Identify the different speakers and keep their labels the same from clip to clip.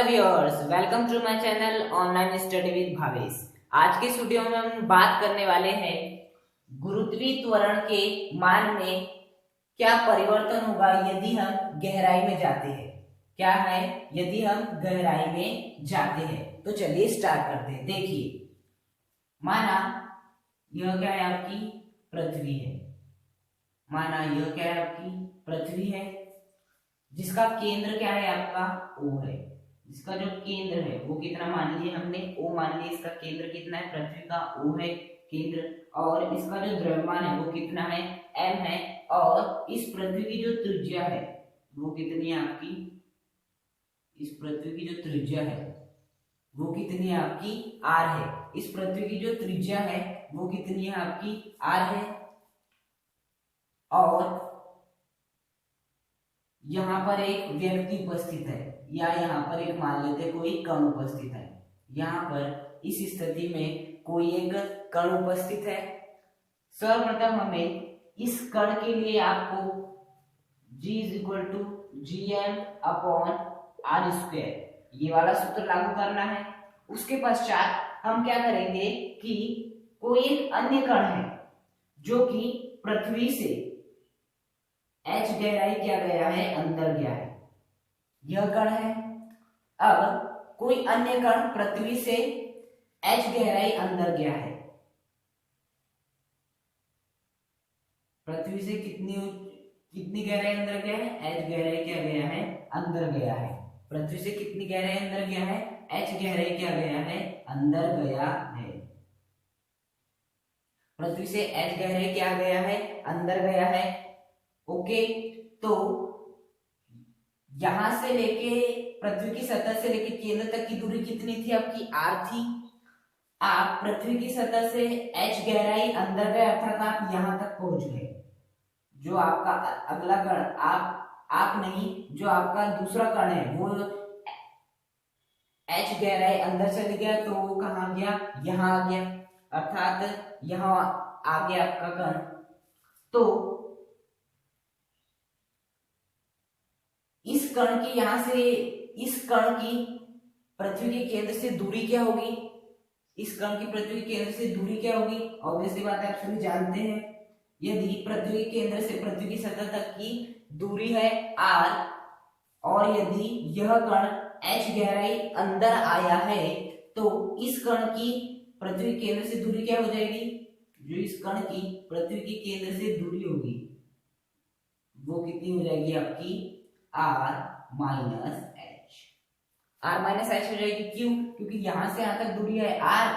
Speaker 1: Viewers, welcome to my channel online study with Bhavesh. आज के इस वीडियो में हम बात करने वाले हैं गुरुत्वीय त्वरण के मान में क्या परिवर्तन होगा यदि हम गहराई में जाते हैं। क्या है यदि हम गहराई में जाते हैं। तो चलिए स्टार्ट करते हैं। देखिए, माना यह क्या है, आपकी पृथ्वी है। माना यह क्या है, आपकी पृथ्वी है, जिसका केंद्र क्या है, आपका O है। जिसका जो केंद्र है वो कितना मान लिए हमने, O मान लिए। इसका केंद्र कितना है, पृथ्वी का O है केंद्र, और इसका जो द्रव्यमान है वो कितना है, M है। और इस पृथ्वी की जो त्रिज्या है वो कितनी है आपकी, इस पृथ्वी की जो त्रिज्या है वो कितनी है आपकी, R है। इस पृथ्वी की जो त्रिज्या है वो कितनी है आपकी, R है। और यहाँ पर एक व्यक्ति उपस्थित है, या यहाँ पर एक मान लेते हैं कोई कण उपस्थित है। यहाँ पर इस स्थिति में कोई एक कण उपस्थित है। सर्वप्रथम हमें इस कण के लिए आपको G = Gm/r², ये वाला सूत्र लागू करना है। उसके पश्चात हम क्या करेंगे कि कोई एक अन्य कण है जो कि पृथ्वी से h गहराई क्या गया है, अंदर गया है, यह कण है। अब कोई अन्य कण पृथ्वी से h गहराई अंदर गया है। पृथ्वी से कितनी गहराई अंदर गया है, h गहराई क्या गया है, अंदर गया है। पृथ्वी से कितनी गहराई अंदर गया है, h गहराई क्या गया है, अंदर गया है। पृथ्वी से h गहराई क्या गया है, अंदर गया है। ओके, तो यहां से लेके पृथ्वी की सतह से लेके केंद्र तक की दूरी कितनी थी आपकी, R थी। आप पृथ्वी की सतह से h गहराई अंदर गए, अर्थात आप यहां तक पहुंच गए। जो आपका अगला कण, आप नहीं, जो आपका दूसरा कण है वो h गहराई अंदर चले गया, तो वो कहां गया, यहां आ गया, अर्थात यहां आ गया आपका कण। तो इस कण की यहां से, इस कण की पृथ्वी के केंद्र से दूरी क्या होगी, इस कण की पृथ्वी के केंद्र से दूरी क्या होगी, ऑब्वियसली बात है, आप सभी जानते हैं। यदि पृथ्वी के केंद्र से पृथ्वी की सतह तक की दूरी है r, और यदि यह कण h गहराई अंदर आया है, तो इस कण की पृथ्वी के केंद्र से दूरी क्या हो जाएगी, जो इस कण की पृथ्वी के केंद्र से दूरी होगी वो कितनी हो जाएगी आपकी, r - h हो जाएगी। क्यों, क्योंकि यहां से यहां तक दूरी है r।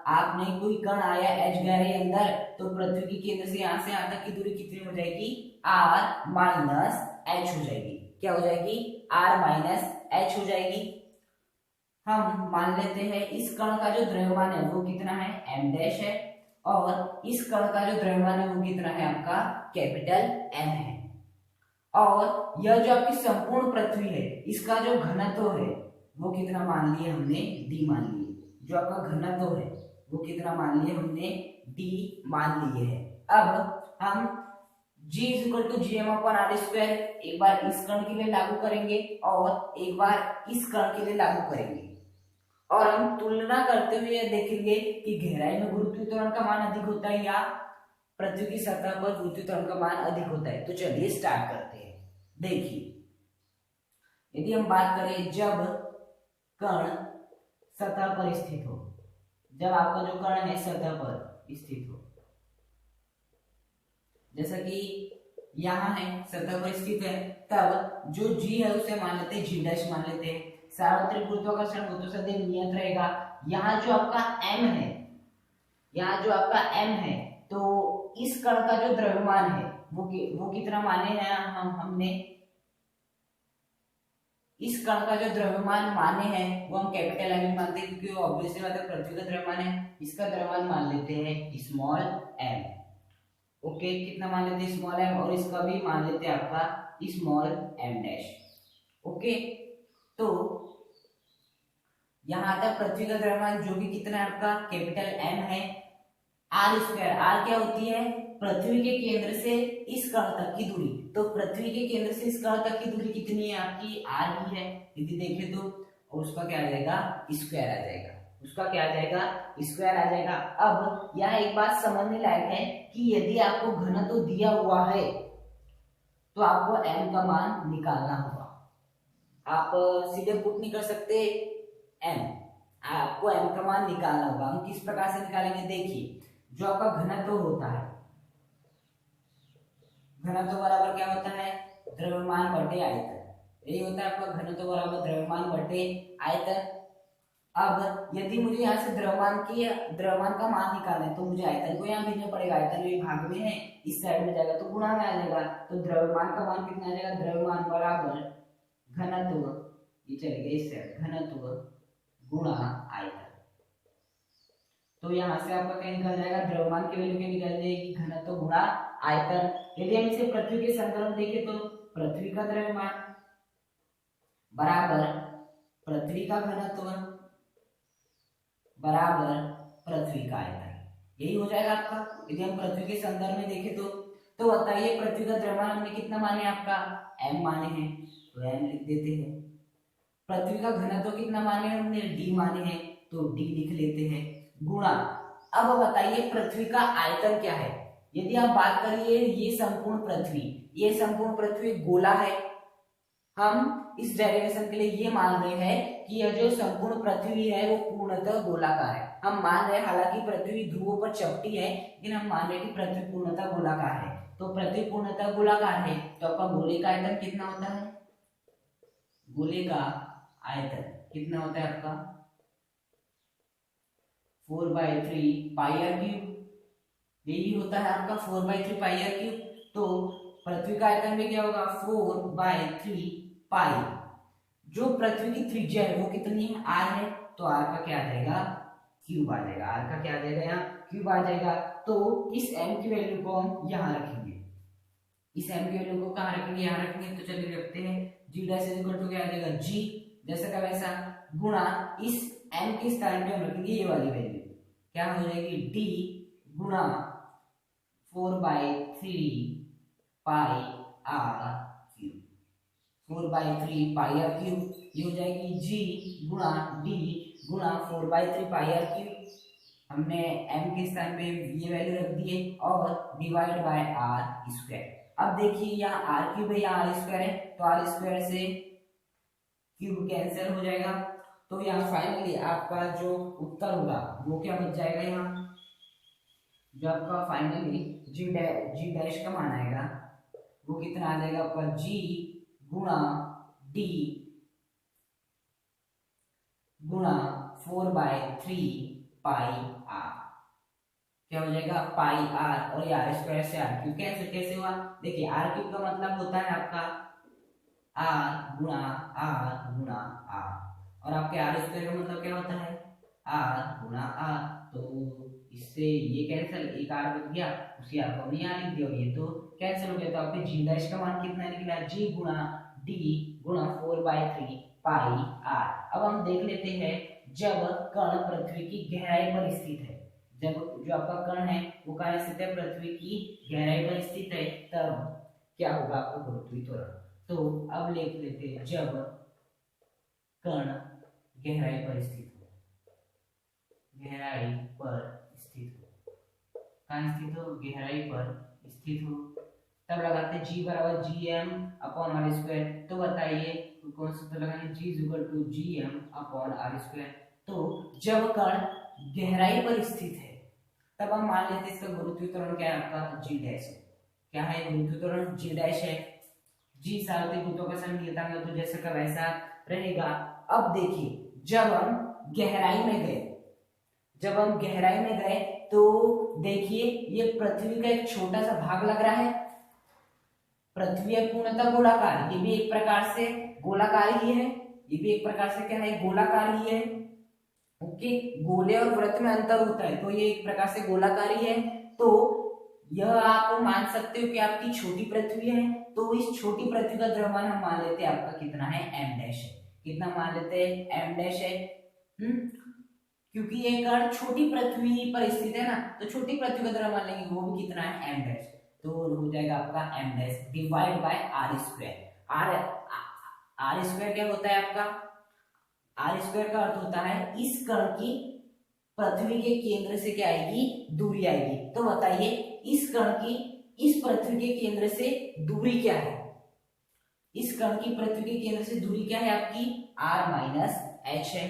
Speaker 1: आपने कोई कण आया h गहराई अंदर, तो पृथ्वी के केंद्र से यहां तक की दूरी कितनी हो जाएगी, r - h हो जाएगी। क्या हो जाएगी, r - h हो जाएगी। हम मान लेते हैं इस कण का जो द्रव्यमान है वो कितना है, m' है, और इस कण का जो द्रव्यमान है वो कितना है आपका, कैपिटल M है। और यह जो आपकी संपूर्ण पृथ्वी है, इसका जो घनत्व है वो कितना मान लिए हमने, d मान लिए। जो आपका घनत्व है वो कितना मान लिए हमने, d मान लिए है। अब हम G = Gm/r², एक बार इस कण के लिए लागू करेंगे और एक बार इस कण के लिए लागू करेंगे, और हम तुलना करते हुए देखेंगे कि गहराई में गुरुत्वीय त्वरण का मान अधिक होता है या पृथ्वी की सतह पर गुरुत्वीय त्वरण का मान अधिक होता है। तो चलिए स्टार्ट करते हैं। देखिए, यदि हम बात करें जब कण सतह पर स्थित हो, जब आपका जो कण है सतह पर स्थित हो, जैसा कि यहाँ है, सतह पर स्थित है, तब जो G है उसे मान लेते हैं G' मान लेते हैं। सार्वत्रिक गुरुत्वाकर्षण वो तो सदैव नियत रहेगा। यहाँ जो आपका M है, यहाँ जो आपका M है, तो इस कण का जो द्रव्यमान है वो कितना माने हैं हमने, इस कण का जो द्रव्यमान माने हैं वो हम कैपिटल M मानते हैं, क्योंकि ऑब्वियसली बात है पृथ्वी का द्रव्यमान है, इसका द्रव्यमान मान लेते हैं स्मॉल m। ओके, कितना मान लेते हैं, स्मॉल m, और इसका भी मान लेते हैं आपका स्मॉल m'। ओके, तो यहां तक पृथ्वी का द्रव्यमान जो कि कितना है आपका, कैपिटल M है। r², r क्या होती है, पृथ्वी के केंद्र से इस कण तक की दूरी। तो पृथ्वी के केंद्र से इस कण तक की दूरी कितनी है आपकी, r ही है। यदि देखें तो और उसका क्या आ जाएगा, स्क्वायर आ जाएगा, उसका क्या आ जाएगा, स्क्वायर आ जाएगा। अब यहाँ एक बात समझने लायक है कि यदि आपको घनत्व दिया हुआ है तो आपको m का मान निकालना होगा। आप सीधे पुट नहीं कर सकते m, आपको m का मान निकालना होगा। हम किस प्रकार से निकालेंगे, देखिए जो आपका घनत्व होता है, घनत्व बराबर क्या होता है, द्रव्यमान बटे आयतन, यही होता है आपका घनत्व बराबर द्रव्यमान बटे आयतन। अब यदि मुझे यहाँ से द्रव्यमान का मान निकालना है तो मुझे आयतन को यहाँ भेजना पड़ेगा, आयतन में भाग में है, इस साइड में जाएगा तो गुणा में आ जाएगा, तो द्रव्यमान का मान कितना आ जाएगा, द्रव्यमान बराबर घनत्व, ये चलेगा इस साइड, घनत्व गुणा आयतन। तो यहाँ से आपका क्या निकल जाएगा, द्रव्यमान की वैल्यू क्या निकल जाएगी, घनत्व गुणा आयतन। यदि हम इसे पृथ्वी के संदर्भ में देखें तो पृथ्वी का द्रव्यमान बराबर पृथ्वी का घनत्व बराबर पृथ्वी का आयतन, यही हो जाएगा आपका। यदि हम पृथ्वी के संदर्भ में देखें तो बताइए पृथ्वी का द्रव्यमान हमने कितना माने, आपका m माने हैं, तो m लिख देते हैं। पृथ्वी का घनत्व कितना माने हमने, d माने हैं, तो d लिख लेते हैं, गुणा। अब बताइए पृथ्वी का आयतन क्या है। यदि आप बात करिए ये संपूर्ण पृथ्वी गोला है, हम इस डेरिवेशन के लिए ये मान रहे हैं कि यह जो संपूर्ण पृथ्वी है वो पूर्णतः गोलाकार है। हम मान रहे हैं हालांकि पृथ्वी ध्रुवों पर चपटी है, लेकिन हम मान रहे हैं कि पृथ्वी पूर्णतः गोलाकार है। तो पृथ्वी पूर्णतः गोलाकार है तो आपका गोले का आयतन कितना होता है, गोले का आयतन कितना होता है आपका 4/3 पाई आर क्यूब, यही होता है आपका 4/3 पाई आर क्यूब। तो पृथ्वी का आयतन में क्या होगा 4/3 पाई, जो पृथ्वी की त्रिज्या है वो कितनी है, आर है, तो आर का क्या आ जाएगा, क्यूब आ जाएगा, आर का क्या आ जाएगा, यहाँ क्यूब आ जाएगा। तो इस m की वैल्यू को हम यहाँ रखेंगे, इस m की वैल्यू को कहाँ रखेंगे, यहाँ रखेंगे। तो चलिए रखते हैं g डैश इक्वल टू क्या आ जाएगा, g जैसा का वैसा गुणा इस m के स्थान पे हम रखेंगे ये वाली वैल्यू, क्या हो जाएगी d गुणा 4/3 pi r cube, 4/3 pi r cube, ये हो जाएगी g गुणा d गुणा 4/3 पाई आर क्यूब। हमने m के स्थान पे ये वैल्यू रख दी है और डिवाइड बाय आर स्क्वायर। अब देखिए यहाँ आर क्यूब है, यहाँ आर स्क्वायर है, तो आर स्क्वायर से क्यूब कैंसिल हो जाएगा। तो यहाँ फाइनली आपका जो उत्तर होगा वो क्या बच जाएगा, यहाँ जो आपका फाइनली जी डैश का मान आएगा वो कितना आ जाएगा आपका g गुणा d गुणा 4/3 पाई आर, क्या हो जाएगा पाई आर, और ये आर स्क्वायर से आर क्यूब कैसे हुआ, देखिए आर क्यूब का मतलब होता है आपका आर गुणा आर, और आपके आर स्क्वायर का मतलब क्या होता है आर गुणा आर। तो इससे ये कैंसिल, एक आर बच गया, उसी आर को हमने यहाँ लिख दिया, ये तो कैंसिल हो गया। तो आपके जी डैश का मान कितना निकला, जी गुणा डी गुणा 4/3 पाई आर। अब हम देख लेते हैं जब कण पृथ्वी की गहराई पर स्थित है, जब जो आपका कण है वो कहाँ स्थित है, पृथ्वी की गहराई पर स्थित है, तब क्या होगा आपको गुरुत्वीय त्वरण। तो अब लिख लेते हैं जब कण गहराई पर स्थित हो, गहराई पर स्थित हो, कहाँ स्थित हो, गहराई पर स्थित हो, तब लगाते हैं g बराबर gm अपॉन आर स्क्वायर। तो बताइए कौन सा सूत्र लगाएंगे, g equal to gm upon r square. तो जब कण गहराई पर स्थित है तब हम मान लेते हैं इसका गुरुत्वीय त्वरण क्या है, आपका g डैश है, क्या है गुरुत्वीय त्वरण g डैश है, g सार्वत्रिक गुरुत्वाकर्षण नियतांक है, तो जैसा का वैसा रहेगा। अब देखिए जब हम गहराई में गए तो देखिए ये पृथ्वी का एक छोटा सा भाग लग रहा है, पृथ्वी है पूर्णतः गोलाकार, ये भी एक प्रकार से गोलाकार ही है, ये भी एक प्रकार से क्या है गोलाकार ही है, ओके। गोले और वृत्त में अंतर होता है, तो ये एक प्रकार से गोलाकार ही है। तो यह आप मान सकते हो कि आपकी छोटी पृथ्वी है, तो इस छोटी पृथ्वी का द्रव्यमान हम मान लेते हैं आपका कितना है, m डैश है, कितना मान लेते हैं, m डैश है, क्योंकि ये कण छोटी पृथ्वी पर स्थित है ना, तो छोटी पृथ्वी का द्रव्यमान लेंगे वो भी कितना है, m डैश, तो हो जाएगा आपका m dash divide by r square. R square क्या होता है आपका, आर स्क्वायर का अर्थ होता है इस कण की पृथ्वी के केंद्र से क्या आएगी, दूरी आएगी। तो बताइए इस कण की इस पृथ्वी के केंद्र से दूरी क्या है, इस कण की पृथ्वी के केंद्र से दूरी क्या है आपकी, r माइनस एच है।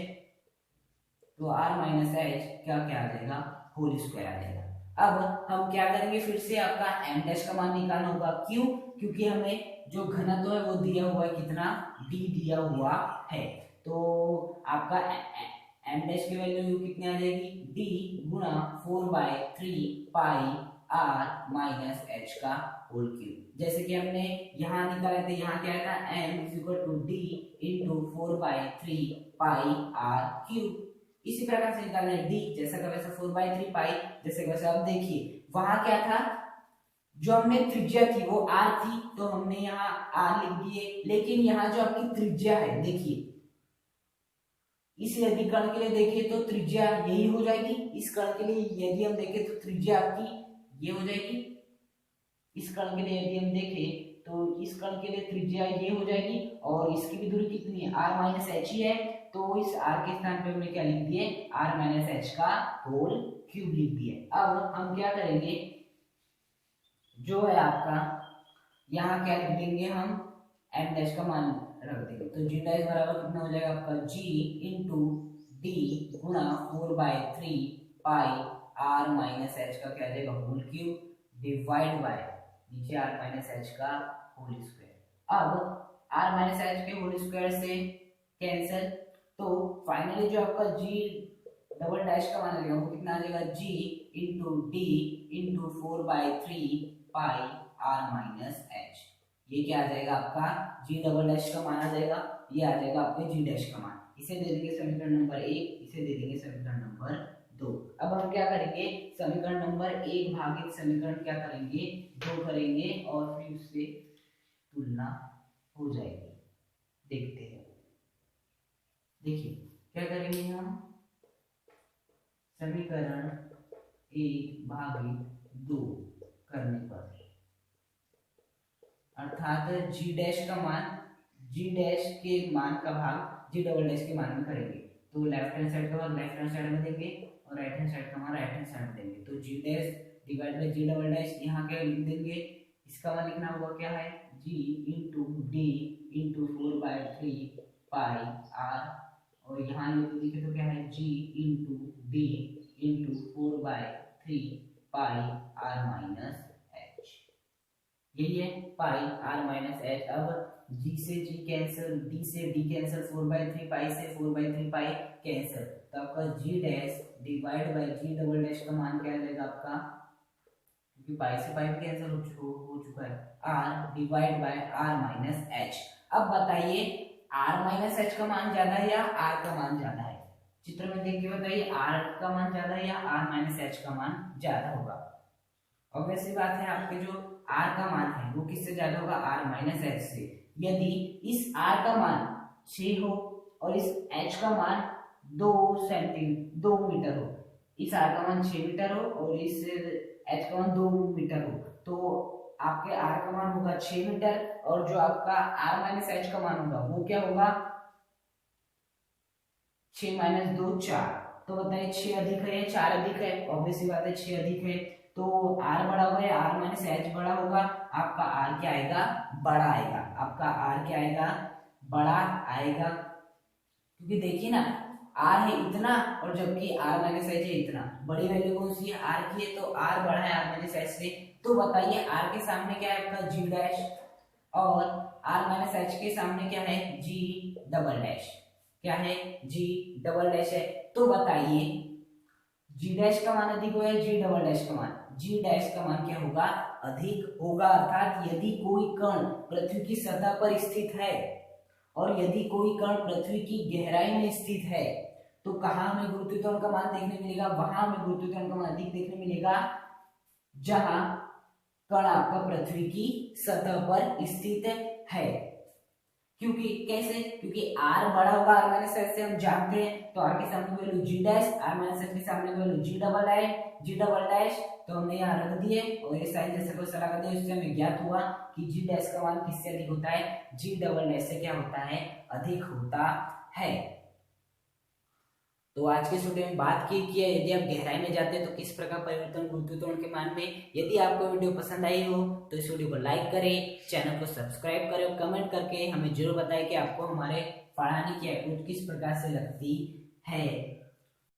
Speaker 1: तो r माइनस एच क्या क्या आ जाएगा, होल स्क्वायर आ जाएगा। अब हम क्या करेंगे, फिर से आपका m डैश का मान निकालना होगा। क्यों, क्योंकि हमें जो घनत्व है वो दिया हुआ है कितना, d दिया हुआ है। तो आपका m डैश की वैल्यू कितनी आ जाएगी, d गुणा 4/3 पाई r माइनस एच का होल क्यूब। जैसे कि हमने यहाँ निकाले थे, यहाँ क्या था, m is equal to d into 4/3 pi r cube. इसी प्रकार से निकालना है d जैसा का वैसा 4/3 पाई जैसे का वैसा। अब देखिए वहां क्या था, जो हमने त्रिज्या थी वो r थी, तो हमने यहाँ r लिख दिए। लेकिन यहाँ जो आपकी त्रिज्या है, देखिए इस यदि कण के लिए देखिए तो त्रिज्या यही हो जाएगी। इस कण के लिए यदि हम देखें तो त्रिज्या आपकी ये हो जाएगी। इस कण के लिए यदि हम देखें तो इस कण के लिए त्रिज्या ये हो जाएगी, और इसकी भी दूरी कितनी है, r माइनस एच ही है। तो इस r के स्थान पे हमने क्या लिख दिए, r माइनस एच का होल क्यूब लिख दिए। अब हम क्या करेंगे, जो है आपका यहाँ क्या लिख देंगे, हम m डैश का मान रख देंगे। तो g डैश बराबर कितना हो जाएगा आपका, g इंटू डी गुणा 4/3 पाई r माइनस एच का क्या आ जाएगा, होल क्यूब डिवाइड बाय नीचे r माइनस एच का होल स्क्वायर। अब r माइनस एच के होल स्क्वायर से कैंसिल, तो फाइनली जो आपका g डबल डैश का मान आ जाएगा वो कितना आ जाएगा, g into D into 4/3 pi r minus H. ये क्या आ जाएगा आपका, g डबल डैश का मान आ जाएगा, ये आ जाएगा आपके g डैश का मान। इसे दे देंगे समीकरण नंबर 1, इसे दे देंगे समीकरण नंबर 2। अब हम क्या करेंगे, समीकरण नंबर 1 भागित समीकरण क्या करेंगे, 2 करेंगे और फिर उससे तुलना हो जाएगी। देखते हैं, देखिए क्या करेंगे हम, समीकरण 1 भागित 2 करने पर अर्थात g डैश का मान, g डैश के मान का भाग g डबल डैश के मान में करेंगे। तो लेफ्ट हैंड साइड का मान लेफ्ट हैंड साइड में देंगे और राइट हैंड साइड का मान राइट हैंड साइड में देंगे। तो g dash divide bye g double dash, यहाँ क्या लिख देंगे, इसका मान लिखना होगा क्या है, g into D into 4/3 pi r, और यहाँ लिखे तो क्या है, g into D into 4/3 pi r minus H. यही है पाई r माइनस एच। अब g से g कैंसिल, d से d कैंसिल, 4/3 पाई से 4/3 पाई कैंसिल, तो आपका g dash divide bye g double dash का मान क्या आ जाएगा आपका, क्योंकि पाई से पाई कैंसिल हो चुका है, r divide by r minus H. अब बताइए r माइनस एच का मान ज्यादा है या r का मान ज्यादा है, चित्र में देख के बताइए r का मान ज्यादा है या r माइनस एच का मान ज्यादा होगा। ऑब्वियस सी बात है, आपके जो r का मान है वो किससे ज्यादा होगा, r माइनस एच से। यदि इस r का मान 6 हो और इस h का मान 2 मीटर हो, इस r का मान 6 मीटर हो और इस h का मान 2 मीटर हो, तो आपके r का मान होगा 6 मीटर और जो आपका r माइनस एच का मान होगा वो क्या होगा, 6 माइनस 2 4। तो बताइए 6 अधिक है या 4 अधिक है, ऑब्वियस सी बात है 6 अधिक है। तो r बड़ा होगा या r माइनस एच बड़ा होगा, आपका r क्या आएगा, बड़ा आएगा। आपका r क्या आएगा, बड़ा आएगा, क्योंकि देखिए ना r है इतना और जबकि r माइनस एच है इतना, बड़ी वैल्यू कौन सी है, r की है, तो r बड़ा है r माइनस एच से। तो बताइए r के सामने क्या है आपका g डैश और r माइनस एच के सामने क्या है g डबल डैश, क्या है g डबल डैश है। तो बताइए g डैश का मान अधिक होगा g डबल डैश का मान, g डैश का मान क्या होगा, अधिक होगा। अर्थात यदि कोई कण पृथ्वी की सतह पर स्थित है और यदि कोई कण पृथ्वी की गहराई में स्थित है, तो कहाँ हमें गुरुत्वाकर्षण का मान देखने मिलेगा, वहां हमें गुरुत्वाकर्षण का मान अधिक देखने मिलेगा जहां कण आपका पृथ्वी की सतह पर स्थित है। क्योंकि कैसे, क्योंकि r बड़ा होगा r माइनस एच से, हम जानते हैं। तो r के सामने value g dash, r minus H के सामने वैल्यू g डबल डैश, तो हमने यहाँ रख दिए और ये साइन जैसे को लगा दिया, उससे हमें ज्ञात हुआ कि g डैश का मान किससे अधिक होता है, g डबल डैश से क्या होता है, अधिक होता है। तो आज के इस वीडियो में बात की कि यदि आप गहराई में जाते हैं तो किस प्रकार परिवर्तन गुरुत्व त्वरण के मान में। यदि आपको वीडियो पसंद आई हो तो इस वीडियो को लाइक करें, चैनल को सब्सक्राइब करें और कमेंट करके हमें जरूर बताएं कि आपको हमारे पढ़ाने की अप्रोच किस प्रकार से लगती है।